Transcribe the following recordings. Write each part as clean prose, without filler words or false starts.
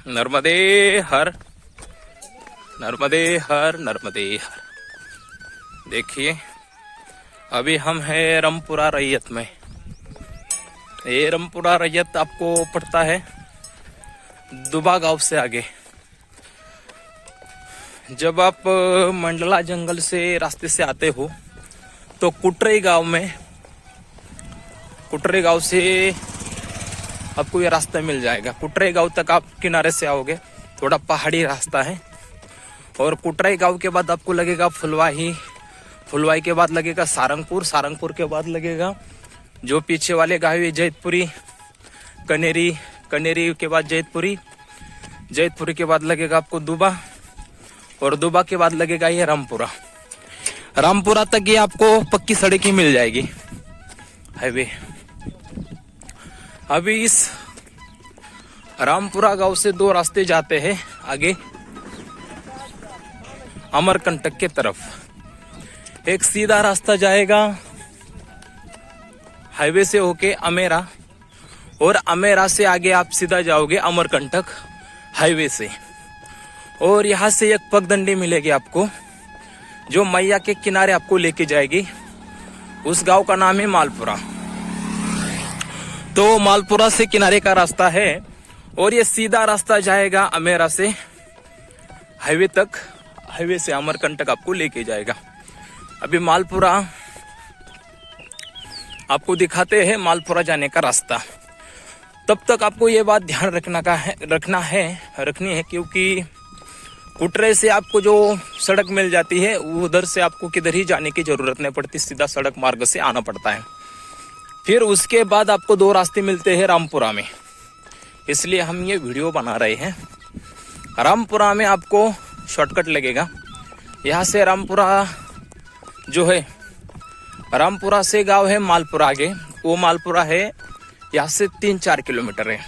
नर्मदे हर, नर्मदे हर, नर्मदे हर। देखिए अभी हम हैं रामपुरा रैयत में। ये रामपुरा रैयत आपको पड़ता है दुबा गांव से आगे। जब आप मंडला जंगल से रास्ते से आते हो तो कुटरे गांव से आपको ये रास्ता मिल जाएगा। कुटरे गांव तक आप किनारे से आओगे, थोड़ा पहाड़ी रास्ता है। और कुटरे गांव के बाद आपको लगेगा फुलवाही के बाद लगेगा सारंगपुर के बाद लगेगा जो पीछे वाले गाँव है जैतपुरी, कनेरी के बाद जैतपुरी के बाद लगेगा आपको दुबा, और दुबा के बाद लगेगा ये रामपुरा तक ये आपको पक्की सड़क ही मिल जाएगी, हाईवे। अभी इस रामपुरा गांव से दो रास्ते जाते हैं आगे अमरकंटक के तरफ। एक सीधा रास्ता जाएगा हाईवे से होके अमेरा, और अमेरा से आगे आप सीधा जाओगे अमरकंटक हाईवे से। और यहाँ से एक पगडंडी मिलेगी आपको जो मैया के किनारे आपको लेके जाएगी। उस गांव का नाम है मालपुरा। तो मालपुरा से किनारे का रास्ता है और ये सीधा रास्ता जाएगा अमेरा से हाईवे तक, हाईवे से अमरकंटक आपको लेके जाएगा। अभी मालपुरा आपको दिखाते हैं मालपुरा जाने का रास्ता। तब तक आपको ये बात ध्यान रखनी है क्योंकि कुटरे से आपको जो सड़क मिल जाती है उधर से आपको किधर ही जाने की जरूरत नहीं पड़ती, सीधा सड़क मार्ग से आना पड़ता है। फिर उसके बाद आपको दो रास्ते मिलते हैं रामपुरा में, इसलिए हम ये वीडियो बना रहे हैं। रामपुरा में आपको शॉर्टकट लगेगा। यहाँ से रामपुरा जो है, रामपुरा से गांव है मालपुरा आगे, वो मालपुरा है यहाँ से 3-4 किलोमीटर है।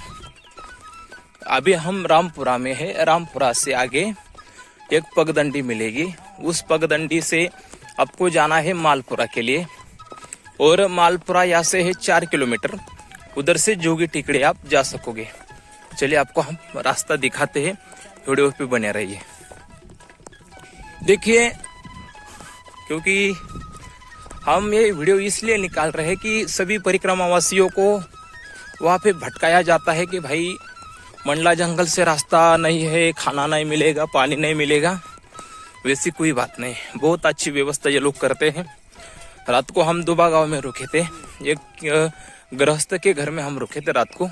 अभी हम रामपुरा में है। रामपुरा से आगे एक पगडंडी मिलेगी, उस पगडंडी से आपको जाना है मालपुरा के लिए। और मालपुरा यहाँ से है 4 किलोमीटर, उधर से जोगी टिकड़े आप जा सकोगे। चलिए आपको हम रास्ता दिखाते हैं, वीडियो पे बने रहिए। देखिए क्योंकि हम ये वीडियो इसलिए निकाल रहे हैं कि सभी परिक्रमावासियों को वहाँ पे भटकाया जाता है कि भाई मंडला जंगल से रास्ता नहीं है, खाना नहीं मिलेगा, पानी नहीं मिलेगा। वैसी कोई बात नहीं, बहुत अच्छी व्यवस्था ये लोग करते हैं। रात को हम दुबा गांव में रुके थे, एक गृहस्थ के घर में हम रुके थे रात को।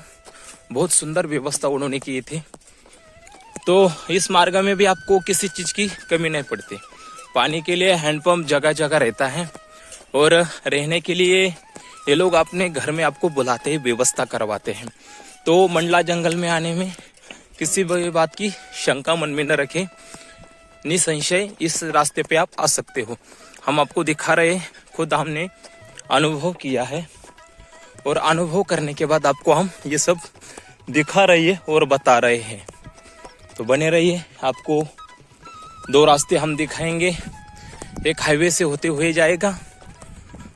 बहुत सुंदर व्यवस्था उन्होंने की थी। तो इस मार्ग में भी आपको किसी चीज़ की कमी नहीं पड़ती। पानी के लिए हैंडपंप जगह जगह रहता है, और रहने के लिए ये लोग अपने घर में आपको बुलाते हैं, व्यवस्था करवाते हैं। तो मंडला जंगल में आने में किसी भी बात की शंका मन में न रखें, निसंशय इस रास्ते पे आप आ सकते हो। हम आपको दिखा रहे हैं, खुद हमने अनुभव किया है, और अनुभव करने के बाद आपको हम ये सब दिखा रहे हैं और बता रहे हैं। तो बने रहिए, आपको दो रास्ते हम दिखाएंगे। एक हाईवे से होते हुए जाएगा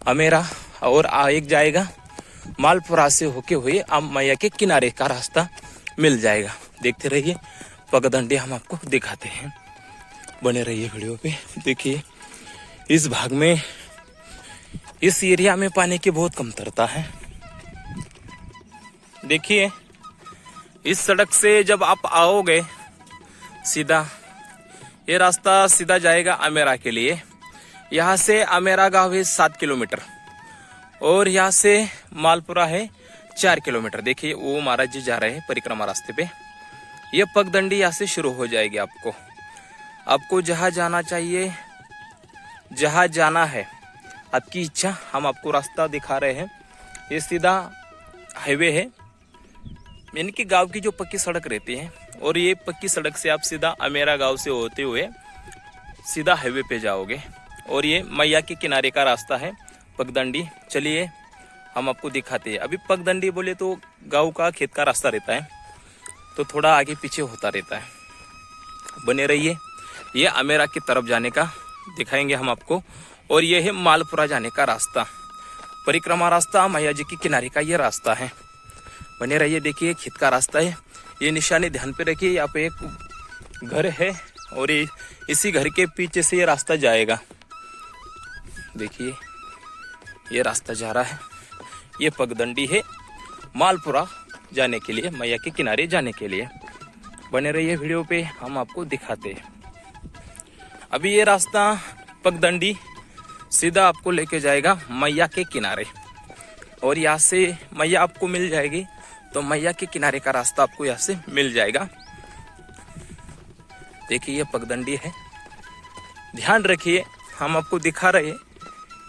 अमेरा, और एक जाएगा मालपुरा से होके हुए अब मैया के किनारे का रास्ता मिल जाएगा। देखते रहिए, पगडंडी हम आपको दिखाते हैं। बने रहिए वीडियो पे। देखिए इस भाग में, इस एरिया में पानी की बहुत कमतरता है। देखिए इस सड़क से जब आप आओगे सीधा, ये रास्ता सीधा जाएगा अमेरा के लिए। यहाँ से अमेरा गांव है 7 किलोमीटर, और यहाँ से मालपुरा है 4 किलोमीटर। देखिए वो महाराज जी जा रहे हैं परिक्रमा रास्ते पे। ये पगडंडी यहाँ से शुरू हो जाएगी। आपको जहाँ जाना चाहिए, जहाँ जाना है, आपकी इच्छा, हम आपको रास्ता दिखा रहे हैं। ये सीधा हाईवे है, यानी कि गांव की जो पक्की सड़क रहती है, और ये पक्की सड़क से आप सीधा अमेरा गांव से होते हुए सीधा हाईवे पे जाओगे। और ये मैया के किनारे का रास्ता है पगडंडी। चलिए हम आपको दिखाते हैं। अभी पगडंडी बोले तो गांव का खेत का रास्ता रहता है, तो थोड़ा आगे पीछे होता रहता है। बने रहिए, ये अमेरा की तरफ जाने का दिखाएंगे हम आपको, और ये है मालपुरा जाने का रास्ता, परिक्रमा रास्ता, मैया जी के किनारे का ये रास्ता है। बने रहिए। देखिए खेत का रास्ता है, ये निशानी ध्यान पे रखिए। यहाँ पे एक घर है और इसी घर के पीछे से ये रास्ता जाएगा। देखिए ये रास्ता जा रहा है। ये पगडंडी है मालपुरा जाने के लिए, मैया के किनारे जाने के लिए। बने रहिए वीडियो पे, हम आपको दिखाते हैं। अभी ये रास्ता पगडंडी सीधा आपको लेके जाएगा मैया के किनारे, और यहाँ से मैया आपको मिल जाएगी। तो मैया के किनारे का रास्ता आपको यहाँ से मिल जाएगा। देखिए ये पगडंडी है, ध्यान रखिए, हम आपको दिखा रहे हैं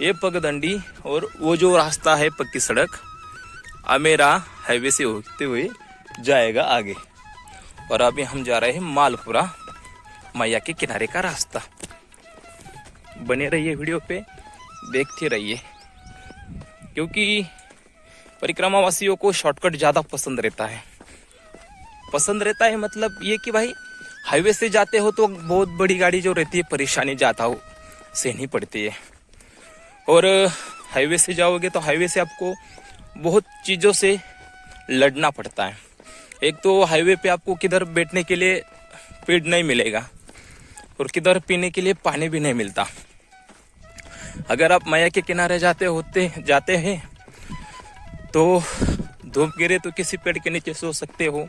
ये पगडंडी। और वो जो रास्ता है पक्की सड़क अमेरा हाईवे से होते हुए जाएगा आगे। और अभी हम जा रहे हैं मालपुरा मैया के किनारे का रास्ता। बने रहिए वीडियो पे, देखते रहिए, क्योंकि परिक्रमा वासियों को शॉर्टकट ज़्यादा पसंद रहता है। मतलब ये कि भाई हाईवे से जाते हो तो बहुत बड़ी गाड़ी जो रहती है परेशानी जाता हो सहनी पड़ती है, और हाईवे से जाओगे तो हाईवे से आपको बहुत चीज़ों से लड़ना पड़ता है। एक तो हाईवे पे आपको किधर बैठने के लिए पेड़ नहीं मिलेगा और किधर पीने के लिए पानी भी नहीं मिलता। अगर आप मैया के किनारे जाते हैं तो धूप गिरे तो किसी पेड़ के नीचे सो सकते हो।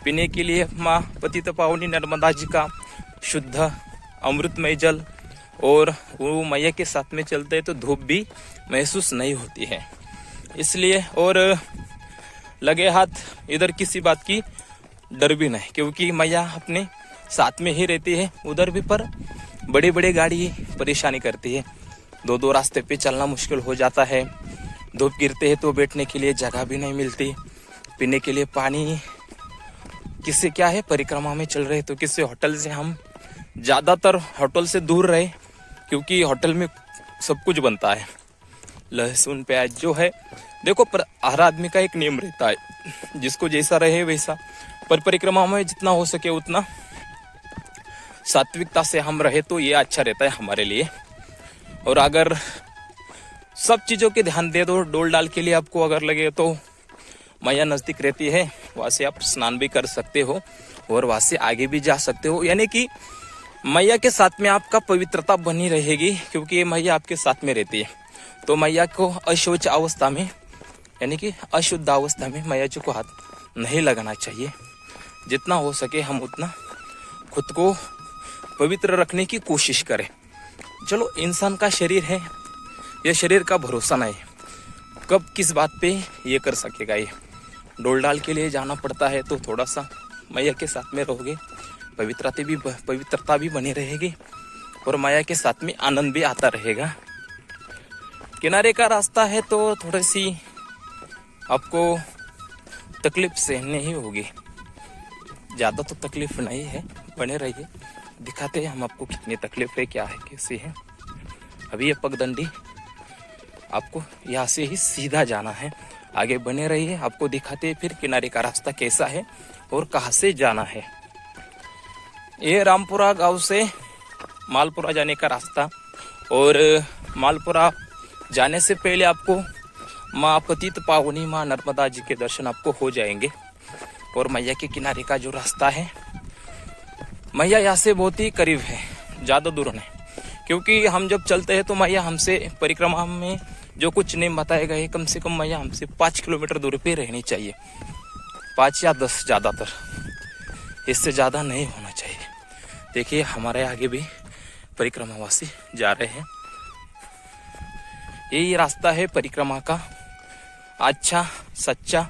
पीने के लिए माँ पतित पावनी नर्मदा जी का शुद्ध अमृतमय जल, और वो मैया के साथ में चलते हैं तो धूप भी महसूस नहीं होती है। इसलिए और लगे हाथ इधर किसी बात की डर भी नहीं, क्योंकि मैया अपने साथ में ही रहती है। उधर भी पर बड़ी बड़ी गाड़ी परेशानी करती है, दो रास्ते पे चलना मुश्किल हो जाता है। धूप गिरते हैं तो बैठने के लिए जगह भी नहीं मिलती, पीने के लिए पानी। किससे क्या है, परिक्रमा में चल रहे तो किसी होटल से, हम ज़्यादातर होटल से दूर रहे, क्योंकि होटल में सब कुछ बनता है, लहसुन प्याज जो है। देखो पर हर आदमी का एक नियम रहता है, जिसको जैसा रहे वैसा। पर परिक्रमा में जितना हो सके उतना सात्विकता से हम रहे तो ये अच्छा रहता है हमारे लिए। और अगर सब चीज़ों के ध्यान दे दो, डोल डाल के लिए आपको अगर लगे तो मैया नज़दीक रहती है, वहाँ से आप स्नान भी कर सकते हो और वहाँ से आगे भी जा सकते हो। यानी कि मैया के साथ में आपका पवित्रता बनी रहेगी, क्योंकि ये मैया आपके साथ में रहती है। तो मैया को अशौच अवस्था में, यानी कि अशुद्ध अवस्था में मैया जी को हाथ नहीं लगाना चाहिए। जितना हो सके हम उतना खुद को पवित्र रखने की कोशिश करें। चलो, इंसान का शरीर है, यह शरीर का भरोसा नहीं, कब किस बात पे ये कर सकेगा। ये डोल डाल के लिए जाना पड़ता है, तो थोड़ा सा मैया के साथ में रहोगे, पवित्रता भी बनी रहेगी और मैया के साथ में आनंद भी आता रहेगा। किनारे का रास्ता है तो थोड़ी सी आपको तकलीफ सहनी ही होगी, ज़्यादा तो तकलीफ नहीं है। बने रहिए, दिखाते हैं हम आपको कितनी तकलीफ है, क्या है, कैसी है। अभी ये पगडंडी आपको यहाँ से ही सीधा जाना है, आगे बने रहिए, आपको दिखाते हैं फिर किनारे का रास्ता कैसा है और कहाँ से जाना है। ये रामपुरा गांव से मालपुरा जाने का रास्ता, और मालपुरा जाने से पहले आपको माँ पतित पावनी माँ नर्मदा जी के दर्शन आपको हो जाएंगे। और मैया के किनारे का जो रास्ता है, मैया यहाँ से बहुत ही करीब है, ज़्यादा दूर नहीं, क्योंकि हम जब चलते हैं तो मैया हमसे परिक्रमा में जो कुछ नेम बताए गए, कम से कम मैया हमसे 5 किलोमीटर दूर पे रहनी चाहिए, 5 या 10 ज़्यादातर, इससे ज़्यादा नहीं होना चाहिए। देखिए हमारे आगे भी परिक्रमावासी जा रहे हैं। यही रास्ता है परिक्रमा का, अच्छा, सच्चा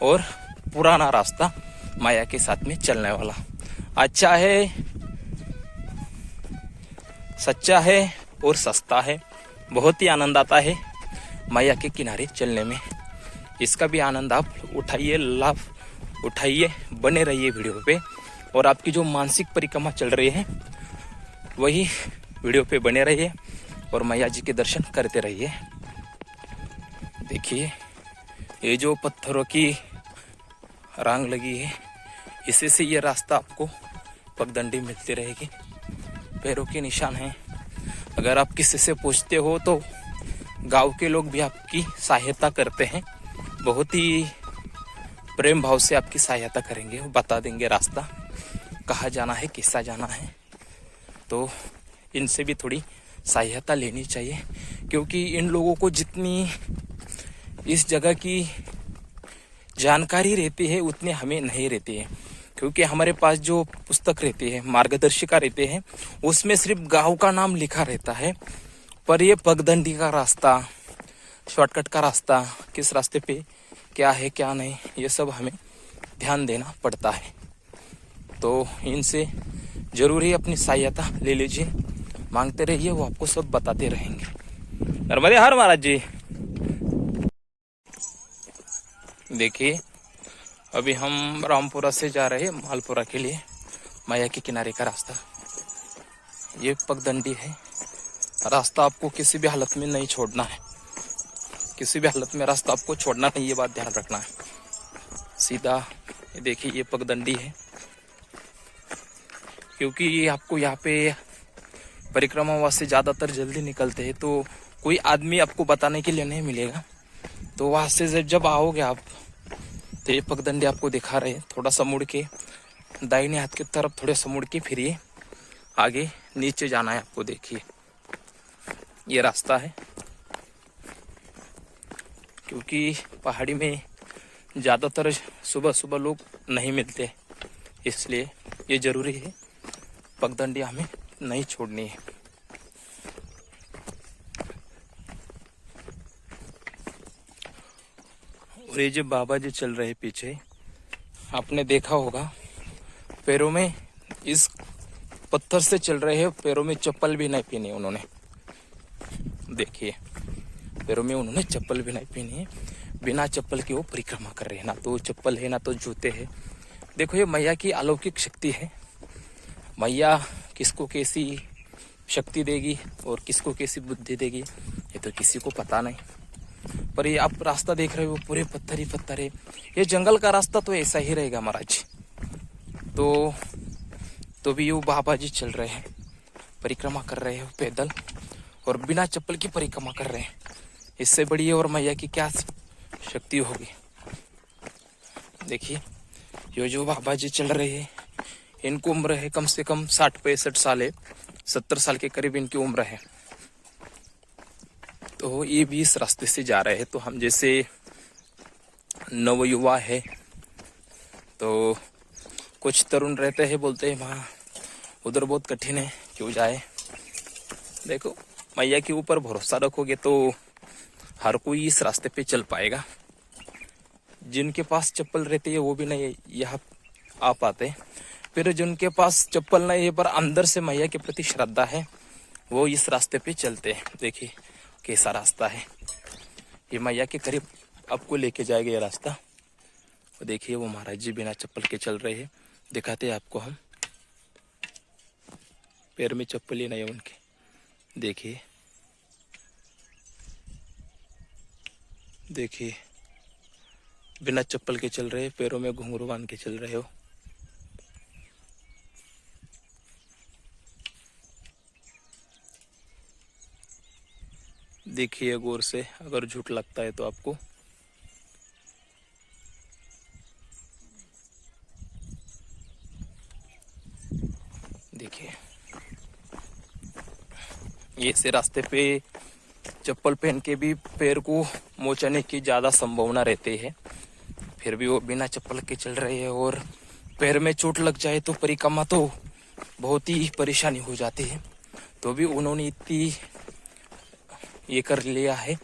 और पुराना रास्ता माया के साथ में चलने वाला। अच्छा है, सच्चा है और सस्ता है। बहुत ही आनंद आता है माया के किनारे चलने में। इसका भी आनंद आप उठाइए, लाभ उठाइए, बने रहिए वीडियो पे। और आपकी जो मानसिक परिक्रमा चल रही है वही वीडियो पे बने रहिए और मैया जी के दर्शन करते रहिए। देखिए ये जो पत्थरों की रांग लगी है, इसी से ये रास्ता आपको पगडंडी मिलती रहेगी। पैरों के निशान हैं। अगर आप किसी से पूछते हो तो गांव के लोग भी आपकी सहायता करते हैं। बहुत ही प्रेम भाव से आपकी सहायता करेंगे, बता देंगे रास्ता कहाँ जाना है, किसका जाना है। तो इनसे भी थोड़ी सहायता लेनी चाहिए, क्योंकि इन लोगों को जितनी इस जगह की जानकारी रहती है उतनी हमें नहीं रहती है। क्योंकि हमारे पास जो पुस्तक रहती है, मार्गदर्शिका रहते हैं, उसमें सिर्फ गांव का नाम लिखा रहता है, पर ये पगडंडी का रास्ता, शॉर्टकट का रास्ता, किस रास्ते पे क्या है क्या नहीं, ये सब हमें ध्यान देना पड़ता है। तो इनसे जरूर ही अपनी सहायता ले लीजिए, मांगते रहिए, वो आपको सब बताते रहेंगे। नर्मदे हर महाराज जी। देखिए अभी हम रामपुरा से जा रहे हैं मालपुरा के लिए, माया के किनारे का रास्ता। ये पगडंडी है, रास्ता आपको किसी भी हालत में नहीं छोड़ना है, किसी भी हालत में रास्ता आपको छोड़ना नहीं, ये बात ध्यान रखना है। सीधा ये देखिए ये पगडंडी है, क्योंकि ये आपको यहाँ पे परिक्रमावासी ज़्यादातर जल्दी निकलते हैं, तो कोई आदमी आपको बताने के लिए नहीं मिलेगा। तो वहाँ से जब आओगे आप, तो ये पगडंडी आपको दिखा रहे हैं। थोड़ा सा मुड़ के दाहिने हाथ की तरफ थोड़े सा मुड़ के फिरिए, आगे नीचे जाना है आपको। देखिए ये रास्ता है, क्योंकि पहाड़ी में ज़्यादातर सुबह सुबह लोग नहीं मिलते, इसलिए ये ज़रूरी है, पगडंडी हमें नहीं छोड़नी है। और ये जो बाबा जी चल रहे पीछे, आपने देखा होगा पैरों में इस पत्थर से चल रहे हैं, पैरों में चप्पल भी नहीं पहनी उन्होंने। देखिए पैरों में उन्होंने चप्पल भी नहीं पहनी है, बिना चप्पल के वो परिक्रमा कर रहे हैं, ना तो चप्पल है ना तो जूते हैं। देखो ये मैया की अलौकिक शक्ति है, मैया किसको कैसी शक्ति देगी और किसको कैसी बुद्धि देगी ये तो किसी को पता नहीं। पर ये आप रास्ता देख रहे हो पूरे पत्थर ही पत्थर है, ये जंगल का रास्ता तो ऐसा ही रहेगा महाराज। तो भी वो बाबा जी चल रहे हैं, परिक्रमा कर रहे हैं पैदल, और बिना चप्पल की परिक्रमा कर रहे हैं। इससे बड़ी और मैया की क्या शक्ति होगी। देखिए ये जो बाबा जी चल रहे हैं, इनको उम्र है कम से कम 60-65 साल है, 70 साल के करीब इनकी उम्र है। तो ये भी इस रास्ते से जा रहे हैं। तो हम जैसे नवयुवा है, तो कुछ तरुण रहते हैं, बोलते हैं वहाँ उधर बहुत कठिन है, क्यों जाए। देखो मैया के ऊपर भरोसा रखोगे तो हर कोई इस रास्ते पे चल पाएगा। जिनके पास चप्पल रहती है वो भी नहीं यहाँ आ पाते, फिर जिनके पास चप्पल नहीं है पर अंदर से मैया के प्रति श्रद्धा है, वो इस रास्ते पे चलते हैं। देखिए कैसा रास्ता है, ये मैया के करीब आपको लेके जाएगा ये रास्ता। और देखिए वो महाराज जी बिना चप्पल के चल रहे हैं, दिखाते हैं आपको हम, पैर में चप्पल ही नहीं है उनके। देखिए देखिए बिना चप्पल के चल रहे, पैरों में घुंघरू बांध के चल रहे हो। देखिए गौर से, अगर झूठ लगता है तो आपको। देखिए ये से रास्ते पे चप्पल पहन के भी पैर को मोचने की ज़्यादा संभावना रहती है, फिर भी वो बिना चप्पल के चल रहे हैं। और पैर में चोट लग जाए तो परिक्रमा तो बहुत ही परेशानी हो जाती है। तो भी उन्होंने इतनी ये कर लिया है,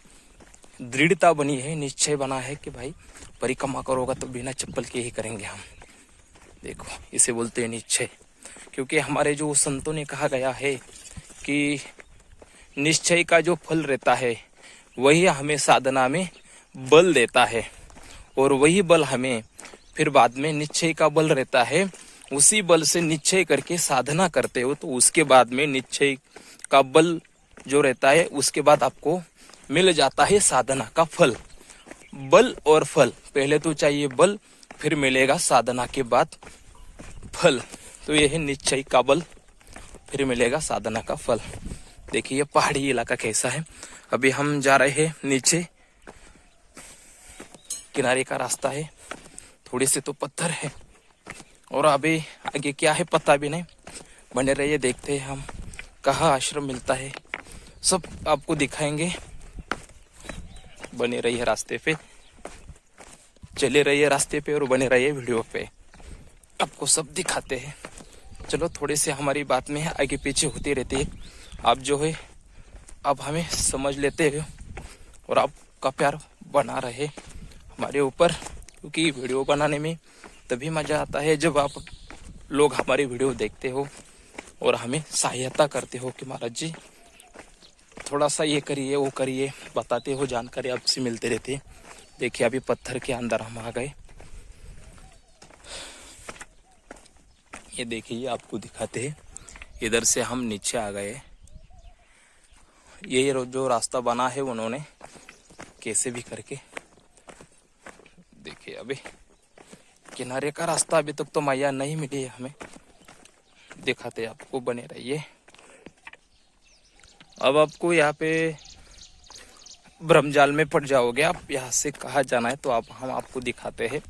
दृढ़ता बनी है, निश्चय बना है कि भाई परिक्रमा करोगा तो बिना चप्पल के ही करेंगे हम। देखो इसे बोलते हैं निश्चय, क्योंकि हमारे जो संतों ने कहा गया है कि निश्चय का जो फल रहता है वही हमें साधना में बल देता है, और वही बल हमें फिर बाद में निश्चय का बल रहता है। उसी बल से निश्चय करके साधना करते हो तो उसके बाद में निश्चय का बल जो रहता है उसके बाद आपको मिल जाता है साधना का फल। बल और फल, पहले तो चाहिए बल, फिर मिलेगा साधना के बाद फल। तो यह है निश्चय का बल, फिर मिलेगा साधना का फल। देखिए पहाड़ी इलाका कैसा है। अभी हम जा रहे हैं नीचे, किनारे का रास्ता है, थोड़े से तो पत्थर है और अभी आगे क्या है पता भी नहीं। बने रहिए, देखते हैं हम कहाँ आश्रम मिलता है, सब आपको दिखाएंगे। बने रहिए रास्ते पे, चले रहिए रास्ते पे और बने रहिए वीडियो पे, आपको सब दिखाते हैं। चलो थोड़े से हमारी बात में आगे पीछे होती रहती है, आप जो है आप हमें समझ लेते हो और आपका प्यार बना रहे हमारे ऊपर, क्योंकि वीडियो बनाने में तभी मज़ा आता है जब आप लोग हमारी वीडियो देखते हो और हमें सहायता करते हो कि महाराज जी थोड़ा सा ये करिए वो करिए, बताते हो, जानकारी आपसे मिलते रहती है। देखिए अभी पत्थर के अंदर हम आ गए, ये देखिए आपको दिखाते हैं। इधर से हम नीचे आ गए, ये जो रास्ता बना है उन्होंने कैसे भी करके, देखिए अभी किनारे का रास्ता अभी तक तो मैया नहीं मिली है हमें, दिखाते आपको, बने रहिए। अब आपको यहाँ पे ब्रह्मजाल में पड़ जाओगे आप, यहाँ से कहाँ जाना है तो हम आपको दिखाते हैं।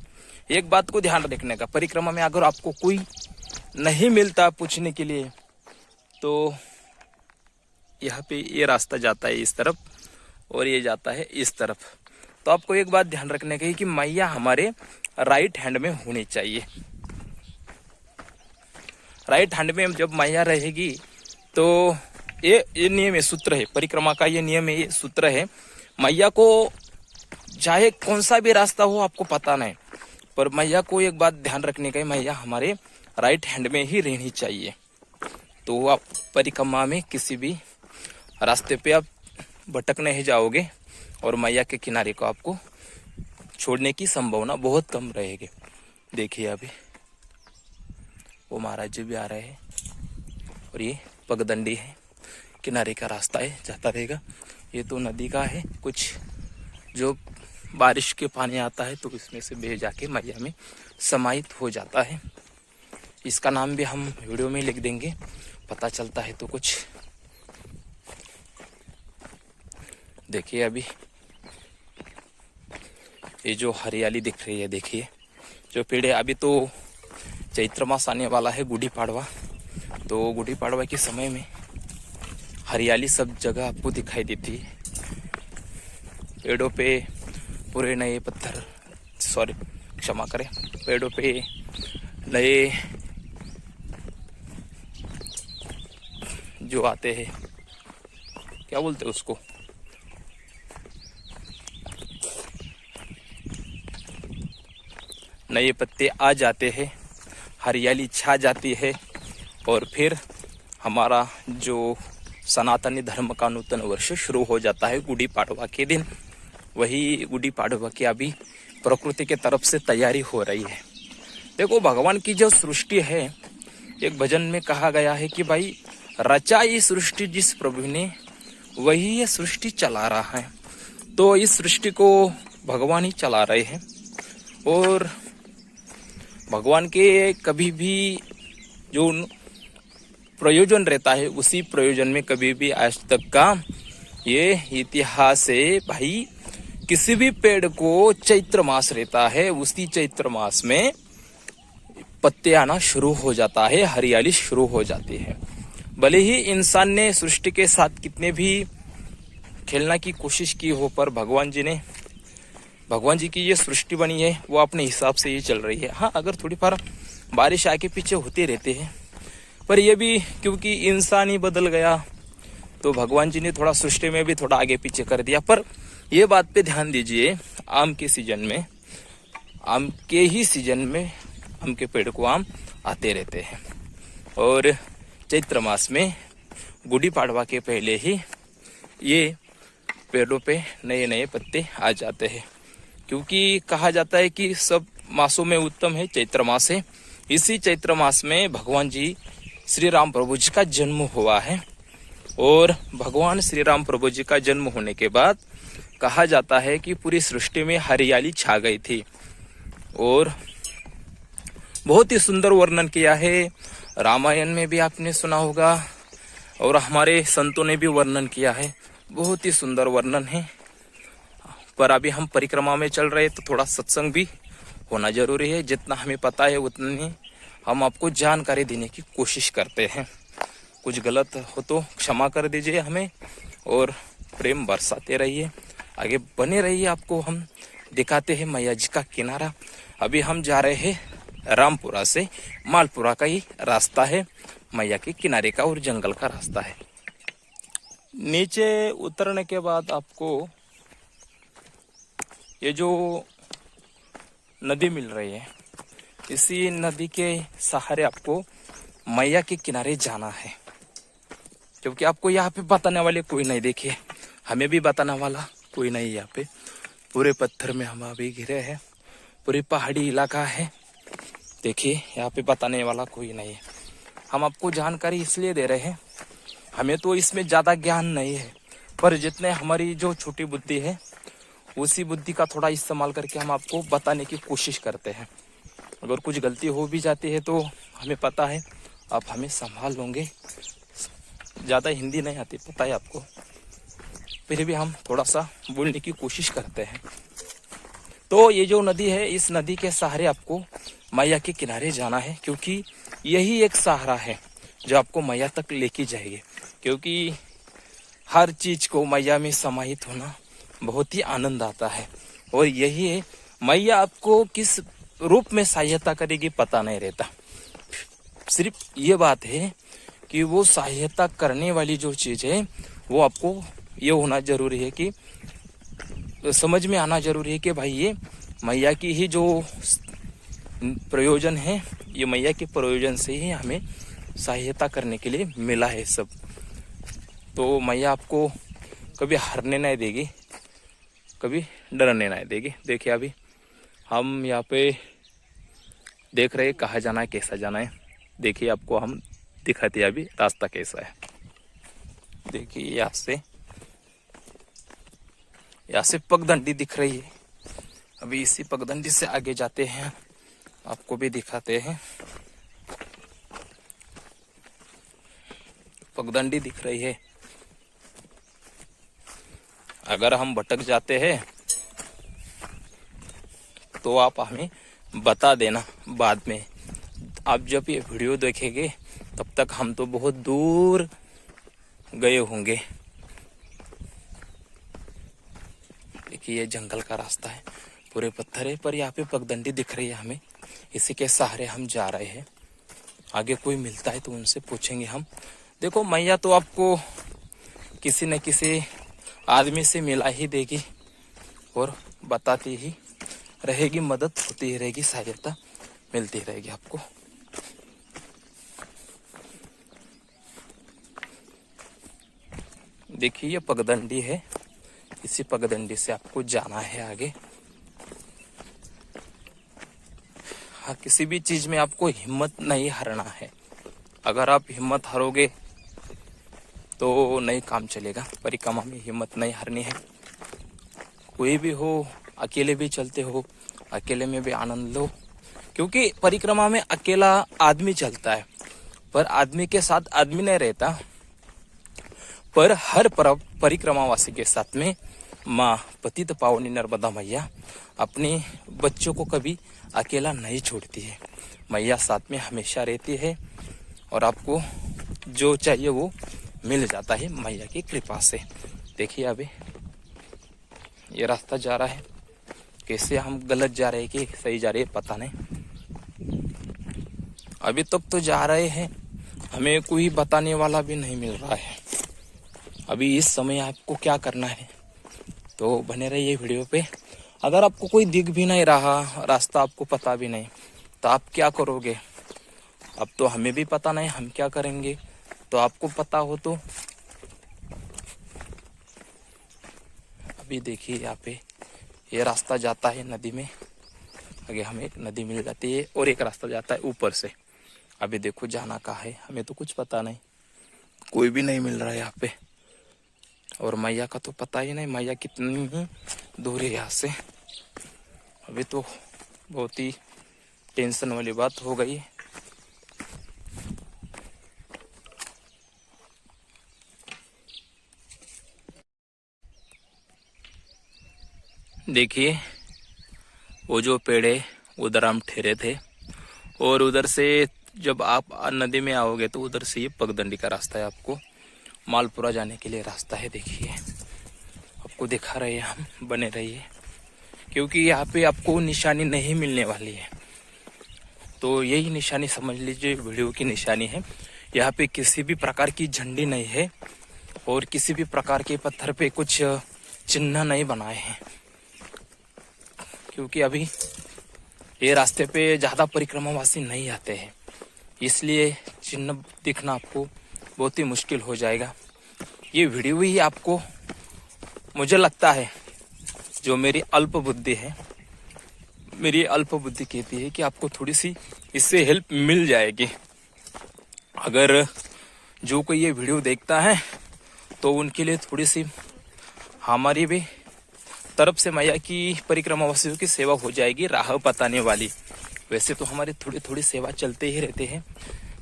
एक बात को ध्यान रखने का, परिक्रमा में अगर आपको कोई नहीं मिलता पूछने के लिए तो यहाँ पे ये रास्ता जाता है इस तरफ और ये जाता है इस तरफ। तो आपको एक बात ध्यान रखने की कि मैया हमारे राइट हैंड में होनी चाहिए। राइट हैंड में जब मैया रहेगी तो ये नियम है, सूत्र है परिक्रमा का, ये नियम है, ये सूत्र है। मैया को चाहे कौन सा भी रास्ता हो आपको पता नहीं, पर मैया को एक बात ध्यान रखने का, मैया हमारे राइट हैंड में ही रहनी चाहिए। तो आप परिक्रमा में किसी भी रास्ते पे आप भटक नहीं जाओगे और मैया के किनारे को आपको छोड़ने की संभावना बहुत कम रहेगी। देखिए अभी वो महाराज जी भी आ रहे हैं और ये पगडंडी है, किनारे का रास्ता है, जाता रहेगा। ये तो नदी का है, कुछ जो बारिश के पानी आता है तो इसमें से बह जाके मैया में समाहित हो जाता है। इसका नाम भी हम वीडियो में लिख देंगे, पता चलता है तो कुछ। देखिए अभी ये जो हरियाली दिख रही है, देखिए जो पेड़ है। अभी तो चैत्र मास आने वाला है, गुड़ी पाड़वा, तो गुड़ी पाड़वा के समय में हरियाली सब जगह आपको दिखाई देती है। पेड़ों पे पूरे नए पत्थर, सॉरी क्षमा करें, पेड़ों पे नए जो आते हैं, क्या बोलते हैं उसको, नए पत्ते आ जाते हैं, हरियाली छा जाती है और फिर हमारा जो सनातनी धर्म का नूतन वर्ष शुरू हो जाता है गुड़ी पाड़वा के दिन। वही गुड़ी पाड़वा की अभी प्रकृति के तरफ से तैयारी हो रही है। देखो भगवान की जो सृष्टि है, एक भजन में कहा गया है कि भाई रचाई सृष्टि जिस प्रभु ने वही ये सृष्टि चला रहा है। तो इस सृष्टि को भगवान ही चला रहे हैं और भगवान के कभी भी जो प्रयोजन रहता है उसी प्रयोजन में कभी भी आज तक का ये इतिहास है भाई। किसी भी पेड़ को चैत्र मास रहता है, उसी चैत्र मास में पत्ते आना शुरू हो जाता है, हरियाली शुरू हो जाती है। भले ही इंसान ने सृष्टि के साथ कितने भी खेलने की कोशिश की हो, पर भगवान जी की ये सृष्टि बनी है वो अपने हिसाब से ही चल रही है। हाँ, अगर थोड़ी बार बारिश आगे पीछे होते रहते हैं, पर ये भी क्योंकि इंसान ही बदल गया तो भगवान जी ने थोड़ा सृष्टि में भी थोड़ा आगे पीछे कर दिया। पर ये बात पे ध्यान दीजिए, आम के सीजन में, आम के ही सीजन में आम के पेड़ को आम आते रहते हैं और चैत्र मास में गुड़ी पाड़वा के पहले ही ये पेड़ों पे नए नए पत्ते आ जाते हैं। क्योंकि कहा जाता है कि सब मासों में उत्तम है चैत्र मास है। इसी चैत्र मास में भगवान जी श्री राम प्रभु जी का जन्म हुआ है और भगवान श्री राम प्रभु जी का जन्म होने के बाद कहा जाता है कि पूरी सृष्टि में हरियाली छा गई थी और बहुत ही सुंदर वर्णन किया है। रामायण में भी आपने सुना होगा और हमारे संतों ने भी वर्णन किया है, बहुत ही सुंदर वर्णन है। पर अभी हम परिक्रमा में चल रहे तो थोड़ा सत्संग भी होना जरूरी है। जितना हमें पता है उतनी हम आपको जानकारी देने की कोशिश करते हैं। कुछ गलत हो तो क्षमा कर दीजिए हमें, और प्रेम बरसाते रहिए, आगे बने रहिए। आपको हम दिखाते हैं मैया जी का किनारा। अभी हम जा रहे हैं रामपुरा से, मालपुरा का ही रास्ता है, मैया के किनारे का और जंगल का रास्ता है। नीचे उतरने के बाद आपको ये जो नदी मिल रही है, इसी नदी के सहारे आपको मैया के किनारे जाना है, क्योंकि आपको यहाँ पे बताने वाले कोई नहीं। देखिए, हमें भी बताने वाला कोई नहीं। यहाँ पे पूरे पत्थर में हम अभी घिरे हैं, पूरी पहाड़ी इलाका है। देखिए, यहाँ पे बताने वाला कोई नहीं है। हम आपको जानकारी इसलिए दे रहे हैं, हमें तो इसमें ज़्यादा ज्ञान नहीं है, पर जितने हमारी जो छोटी बुद्धि है उसी बुद्धि का थोड़ा इस्तेमाल करके हम आपको बताने की कोशिश करते हैं। अगर कुछ गलती हो भी जाती है तो हमें पता है आप हमें संभाल लोगे। ज़्यादा हिंदी नहीं आती, पता है आपको, फिर भी हम थोड़ा सा बोलने की कोशिश करते हैं। तो ये जो नदी है, इस नदी के सहारे आपको मैया के किनारे जाना है, क्योंकि यही एक सहारा है जो आपको मैया तक लेके जाएगी। क्योंकि हर चीज को मैया में समाहित होना बहुत ही आनंद आता है, और यही है मैया आपको किस रूप में सहायता करेगी पता नहीं रहता। सिर्फ ये बात है कि वो सहायता करने वाली जो चीज है वो आपको ये होना जरूरी है कि समझ में आना जरूरी है कि भाई ये मैया की ही जो प्रयोजन है, ये मैया के प्रयोजन से ही हमें सहायता करने के लिए मिला है सब। तो मैया आपको कभी हारने नहीं देगी, कभी डरने नहीं देगी। देखिए, अभी हम यहाँ पे देख रहे हैं कहाँ जाना है, कैसा जाना है। देखिए, आपको हम दिखाते हैं अभी रास्ता कैसा है। देखिए, यहाँ से पगडंडी दिख रही है। अभी इसी पगडंडी से आगे जाते हैं, आपको भी दिखाते हैं। पगडंडी दिख रही है। अगर हम भटक जाते हैं तो आप हमें बता देना बाद में। आप जब ये वीडियो देखेंगे तब तक हम तो बहुत दूर गए होंगे। देखिए, ये जंगल का रास्ता है, पूरे पत्थर है, पर यहाँ पे पगडंडी दिख रही है हमें, इसी के सहारे हम जा रहे हैं। आगे कोई मिलता है तो उनसे पूछेंगे हम। देखो, मैया तो आपको किसी न किसी आदमी से मिला ही देगी और बताती ही रहेगी, मदद होती ही रहेगी, सहायता मिलती रहेगी आपको। देखिए, ये पगडंडी है, इसी पगडंडी से आपको जाना है आगे। हाँ, किसी भी चीज में आपको हिम्मत नहीं हारना है। अगर आप हिम्मत हारोगे तो नहीं काम चलेगा। परिक्रमा में हिम्मत नहीं हारनी है। कोई भी हो, अकेले भी चलते हो, अकेले में भी आनंद लो, क्योंकि परिक्रमा में अकेला आदमी चलता है, पर आदमी के साथ आदमी नहीं रहता। पर हर परिक्रमावासी के साथ में माँ पतित पावनी नर्मदा मैया अपने बच्चों को कभी अकेला नहीं छोड़ती है। मैया साथ में हमेशा रहती है, और आपको जो चाहिए वो मिल जाता है मैया की कृपा से। देखिए, अभी ये रास्ता जा रहा है, कैसे हम गलत जा रहे हैं कि सही जा रहे हैं पता नहीं। अभी तक तो जा रहे हैं, हमें कोई बताने वाला भी नहीं मिल रहा है। अभी इस समय आपको क्या करना है, तो बने रहिए वीडियो पे। अगर आपको कोई दिख भी नहीं रहा, रास्ता आपको पता भी नहीं, तो आप क्या करोगे? अब तो हमें भी पता नहीं हम क्या करेंगे, तो आपको पता हो तो। अभी देखिए, यहाँ पे ये रास्ता जाता है नदी में, आगे हमें एक नदी मिल जाती है, और एक रास्ता जाता है ऊपर से। अभी देखो जाना कहाँ है, हमें तो कुछ पता नहीं, कोई भी नहीं मिल रहा है यहाँ पे। और मैया का तो पता ही नहीं, मैया कितनी ही दूर है यहाँ से। अभी तो बहुत ही टेंशन वाली बात हो गई है। देखिए, वो जो पेड़ है उधर हम ठहरे थे। और उधर से जब आप नदी में आओगे तो उधर से ये पगडंडी का रास्ता है, आपको मालपुरा जाने के लिए रास्ता है। देखिए आपको दिखा रहे हैं हम, बने रहिए क्योंकि यहाँ पे आपको निशानी नहीं मिलने वाली है। तो यही निशानी समझ लीजिए वीडियो की निशानी है। यहाँ पे किसी भी प्रकार की झंडी नहीं है और किसी भी प्रकार के पत्थर पे कुछ चिन्ह नहीं बनाए हैं, क्योंकि अभी ये रास्ते पे ज़्यादा परिक्रमावासी नहीं आते हैं, इसलिए चिन्ह दिखना आपको बहुत ही मुश्किल हो जाएगा। ये वीडियो ही आपको, मुझे लगता है, जो मेरी अल्प बुद्धि है, मेरी अल्प बुद्धि कहती है कि आपको थोड़ी सी इससे हेल्प मिल जाएगी। अगर जो कोई ये वीडियो देखता है तो उनके लिए थोड़ी सी हमारी भी तरफ से मैया की परिक्रमावासियों की सेवा हो जाएगी, राह बताने वाली। वैसे तो हमारी थोड़ी थोड़ी सेवा चलते ही रहते हैं,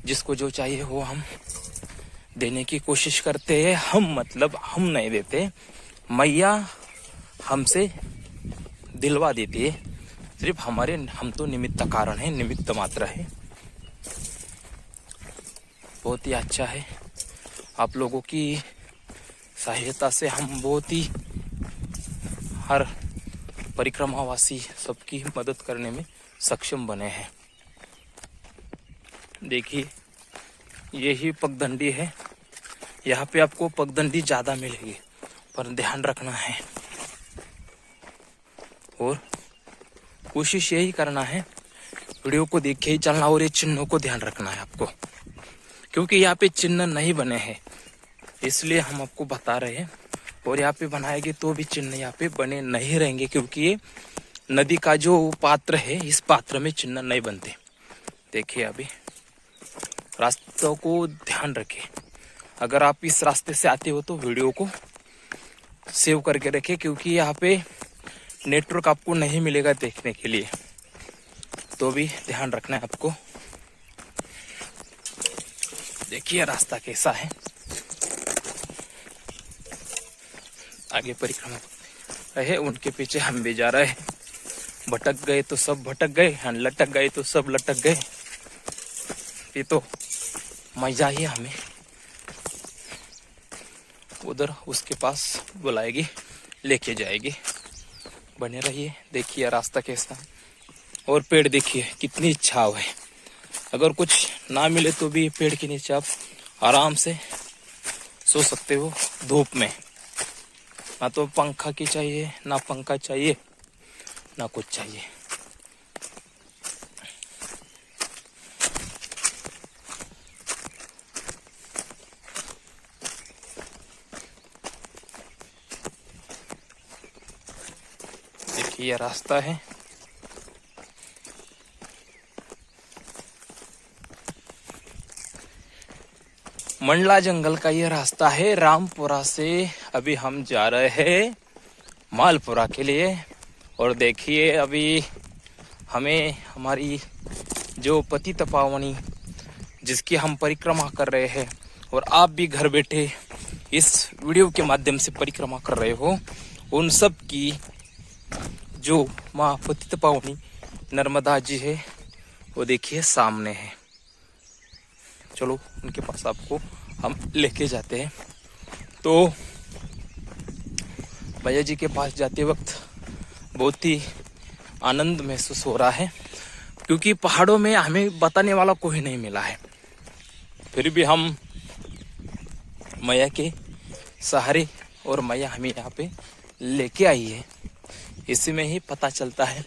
जिसको जो चाहिए वो हम देने की कोशिश करते हैं। हम नहीं देते, मैया हमसे दिलवा देती है। सिर्फ हम तो निमित्त कारण है, निमित्त मात्र है। बहुत ही अच्छा है, आप लोगों की सहायता से हम बहुत ही हर परिक्रमावासी सबकी मदद करने में सक्षम बने हैं। देखिए यही पगडंडी है, यहाँ पे आपको पगडंडी ज़्यादा मिलेगी, पर ध्यान रखना है और कोशिश यही करना है वीडियो को देख के ही चलना और ये चिन्हों को ध्यान रखना है आपको, क्योंकि यहाँ पे चिन्ह नहीं बने हैं, इसलिए हम आपको बता रहे हैं। और यहाँ पे बनाएंगे तो भी चिन्ह यहाँ पे बने नहीं रहेंगे, क्योंकि ये नदी का जो पात्र है, इस पात्र में चिन्ह नहीं बनते। देखिए अभी रास्तों को ध्यान रखें। अगर आप इस रास्ते से आते हो तो वीडियो को सेव करके रखें, क्योंकि यहाँ पे नेटवर्क आपको नहीं मिलेगा देखने के लिए, तो भी ध्यान रखना है आपको। देखिए रास्ता कैसा है, आगे परिक्रमा रहे, उनके पीछे हम भी जा रहे हैं। भटक गए तो सब भटक गए, लटक गए तो सब लटक गए। ये तो मजा ही हमें उधर उसके पास बुलाएगी, लेके जाएगी। बने रहिए, देखिए रास्ता कैसा, और पेड़ देखिए कितनी छाव है। अगर कुछ ना मिले तो भी पेड़ के नीचे आप आराम से सो सकते हो धूप में। ना तो पंखा की चाहिए, ना पंखा चाहिए, ना कुछ चाहिए। देखिए ये रास्ता है, मंडला जंगल का ये रास्ता है। रामपुरा से अभी हम जा रहे हैं मालपुरा के लिए। और देखिए अभी हमें हमारी जो पतित पावनी जिसकी हम परिक्रमा कर रहे हैं, और आप भी घर बैठे इस वीडियो के माध्यम से परिक्रमा कर रहे हो, उन सब की जो माँ पतित पावनी नर्मदा जी है वो देखिए सामने है। चलो उनके पास आपको हम लेके जाते हैं। तो भैया जी के पास जाते वक्त बहुत ही आनंद महसूस हो रहा है, क्योंकि पहाड़ों में हमें बताने वाला कोई नहीं मिला है। फिर भी हम मैया के सहारे, और मैया हमें यहाँ पे लेके आई है। इसी में ही पता चलता है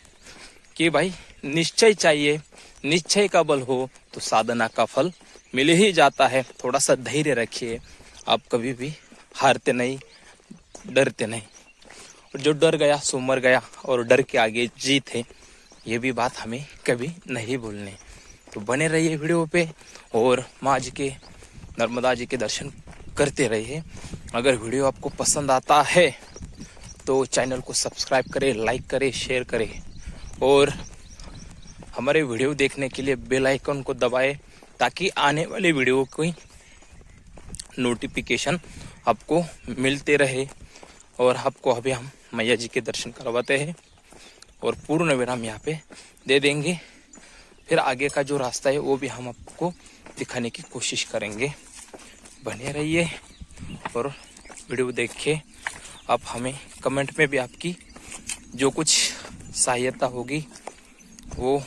कि भाई निश्चय चाहिए, निश्चय का बल हो तो साधना का फल मिल ही जाता है। थोड़ा सा धैर्य रखिए, आप कभी भी हारते नहीं, डरते नहीं। और जो डर गया सो मर गया, और डर के आगे जीत है, ये भी बात हमें कभी नहीं भूलनी। तो बने रहिए वीडियो पे और माँ जी के, नर्मदा जी के दर्शन करते रहिए। अगर वीडियो आपको पसंद आता है तो चैनल को सब्सक्राइब करें, लाइक करें, शेयर करें, और हमारे वीडियो देखने के लिए बेल आइकन को दबाएं, ताकि आने वाले वीडियो की नोटिफिकेशन आपको मिलते रहे। और आपको अभी हम मैया जी के दर्शन करवाते हैं। और पूर्ण विराम यहाँ पे दे देंगे। फिर आगे का जो रास्ता है वो भी हम आपको दिखाने की कोशिश करेंगे। बने रहिए और वीडियो देख के आप हमें कमेंट में भी आपकी जो कुछ सहायता होगी वो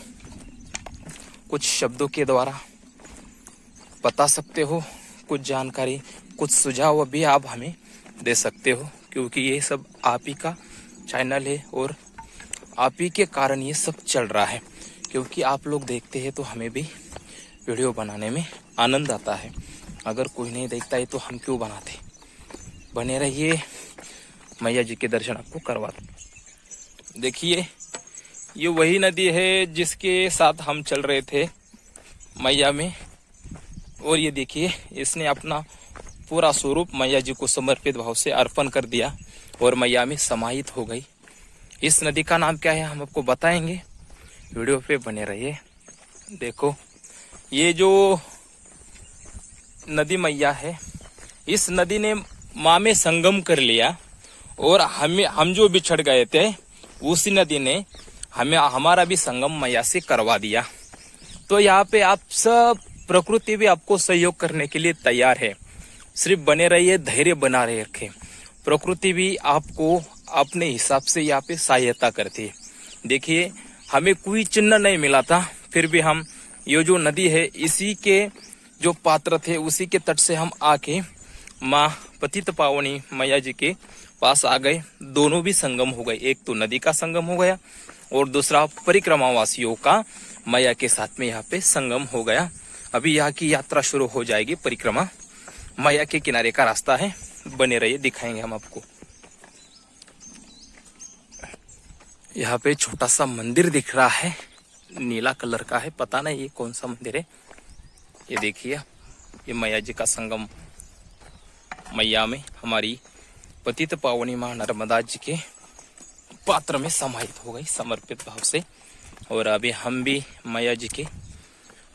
कुछ शब्दों के द्वारा बता सकते हो। कुछ जानकारी, कुछ सुझाव भी आप हमें दे सकते हो, क्योंकि ये सब आप ही का चैनल है और आप ही के कारण ये सब चल रहा है। क्योंकि आप लोग देखते हैं तो हमें भी वीडियो बनाने में आनंद आता है। अगर कोई नहीं देखता है तो हम क्यों बनाते। बने रहिए, मैया जी के दर्शन आपको करवाते। देखिए ये वही नदी है जिसके साथ हम चल रहे थे मैया में, और ये देखिए इसने अपना पूरा स्वरूप मैया जी को समर्पित भाव से अर्पण कर दिया और मैया में समाहित हो गई। इस नदी का नाम क्या है हम आपको बताएंगे, वीडियो पे बने रहिए। देखो ये जो नदी मैया है, इस नदी ने माँ में संगम कर लिया और हम जो बिछड़ गए थे उसी नदी ने हमारा भी संगम मैया से करवा दिया। तो यहाँ पे आप सब, प्रकृति भी आपको सहयोग करने के लिए तैयार है। सिर्फ बने रहिए, धैर्य बना रहे रखें। प्रकृति भी आपको अपने हिसाब से यहाँ पे सहायता करती है। देखिए हमें कोई चिन्ह नहीं मिला था, फिर भी हम ये जो नदी है इसी के जो पात्र थे उसी के तट से हम आके माँ पतित पावनी मैया जी के पास आ गए। दोनों भी संगम हो गए, एक तो नदी का संगम हो गया और दूसरा परिक्रमा वासियों का मैया के साथ में यहाँ पे संगम हो गया। अभी यहाँ की यात्रा शुरू हो जाएगी। परिक्रमा मैया के किनारे का रास्ता है, बने रहिए, दिखाएंगे हम आपको। यहाँ पे छोटा सा मंदिर दिख रहा है, नीला कलर का है, पता नहीं ये कौन सा मंदिर है। ये देखिए ये मैया जी का संगम मैया में हमारी पतित पावनी माँ नर्मदा जी के पात्र में समाहित हो गई समर्पित भाव से। और अभी हम भी मैया जी के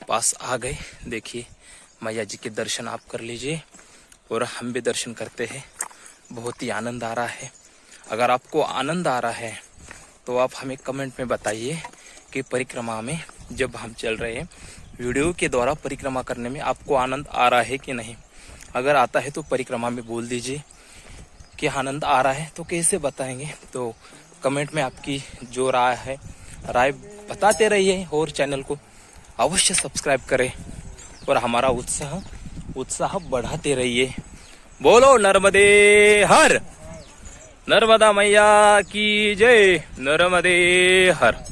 पास आ गए। देखिए मैया जी के दर्शन आप कर लीजिए और हम भी दर्शन करते हैं। बहुत ही आनंद आ रहा है। अगर आपको आनंद आ रहा है तो आप हमें कमेंट में बताइए कि परिक्रमा में जब हम चल रहे हैं वीडियो के द्वारा परिक्रमा करने में आपको आनंद आ रहा है कि नहीं। अगर आता है तो परिक्रमा में बोल दीजिए कि आनंद आ रहा है। तो कैसे बताएंगे, तो कमेंट में आपकी जो राय है राय बताते रहिए और चैनल को अवश्य सब्सक्राइब करें और हमारा उत्साह बढ़ाते रहिए। बोलो नर्मदे हर, नर्मदा मैया की जय, नर्मदे हर।